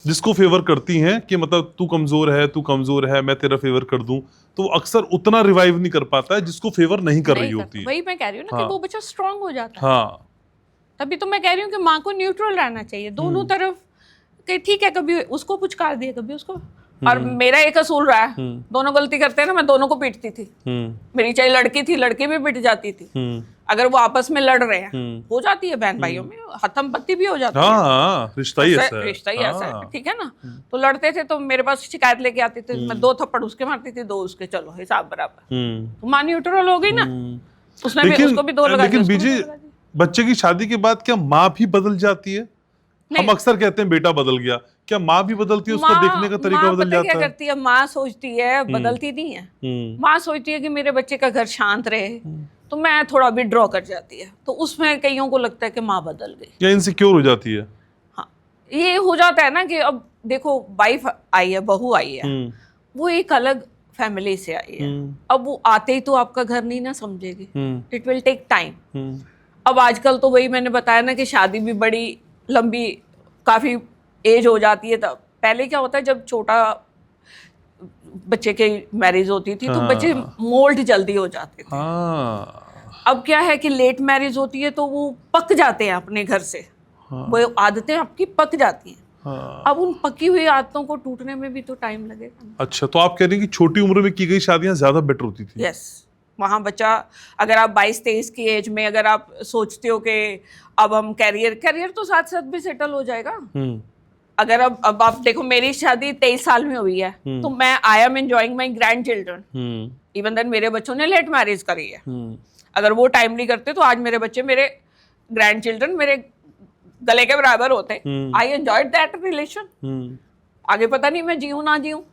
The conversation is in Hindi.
जिसको फेवर करती हैं कि मतलब तू कमजोर है, मैं तेरा फेवर कर दूं, तो वो अक्सर उतना रिवाइव नहीं कर पाता है जिसको फेवर नहीं कर रही होती है। वही मैं कह रही हूँ ना हाँ। कि वो बच्चा स्ट्रांग हो जाता है। हाँ, तभी तो मैं कह रही हूँ कि माँ को न्यूट्रल रहना चाहिए दोनों तरफ, कि ठीक है कभी उसको पुचकार दिया कभी उसको। और मेरा एक असूल रहा है, दोनों गलती करते हैं ना, मैं दोनों को पीटती थी। मेरी चाहे लड़की थी, लड़की भी पिट जाती थी। अगर वो आपस में लड़ रहे हैं, हो जाती है बहन भाइयों में, हथम पत्ती भी हो जाती है। हाँ, रिश्ता ही ऐसा है। रिश्ता ही ऐसा है, ठीक है ना। तो लड़ते थे तो मेरे पास शिकायत लेके आती थी, मैं 2 थप्पड़ उसके मारती थी, 2 उसके, चलो हिसाब बराबर। तो माँ न्यूट्रल हो गई ना, उसने भी उसको भी 2 लगा दिए। लेकिन बीजी, बच्चे की शादी के बाद क्या माँ भी बदल जाती है? हम अक्सर कहते हैं बेटा बदल गया, क्या माँ भी बदलती है? उसका देखने का तरीका बदल जाता है? क्या करती है माँ, सोचती है, बदलती नहीं है। माँ सोचती है कि मेरे बच्चे का घर शांत रहे, तो मैं थोड़ा विड्रॉ कर जाती है। तो उसमें कईयों को लगता है कि माँ बदल गई या इनसिक्योर हो जाती है। हाँ, ये हो जाता है ना कि अब देखो वाइफ आई है, बहू आई है, वो एक अलग फैमिली से आई है। अब वो आते ही तो आपका घर नहीं ना समझेगी, इट विल टेक टाइम। अब आजकल तो वही मैंने बताया ना कि शादी भी बड़ी लंबी, काफी एज हो जाती है। तब पहले क्या होता है, जब छोटा बच्चे की मैरिज होती थी तो बच्चे मोल्ड जल्दी हो जाते थे। अब क्या है कि लेट मैरिज होती है तो वो पक जाते हैं अपने घर से। वो आदतें आपकी पक जाती हैं। अब उन पकी हुई आदतों को टूटने में भी तो टाइम लगेगा। अच्छा, तो आप कह रही हैं कि छोटी उम्र में की गई शादियां ज्यादा बेटर होती थी? यस, वहाँ बच्चा, अगर आप 22-23 की एज में अगर आप सोचते हो कि अब हम करियर तो साथ साथ भी सेटल हो जाएगा। अगर अब आप देखो, मेरी शादी 23 साल में हुई है, तो मैं I am enjoying my grandchildren. Even then मेरे बच्चों ने लेट मैरिज करी है। अगर वो टाइम नहीं करते तो आज मेरे बच्चे, मेरे ग्रैंड चिल्ड्रन मेरे गले के बराबर होते। I enjoyed that relation. आगे पता नहीं मैं जीऊँ ना जीऊँ।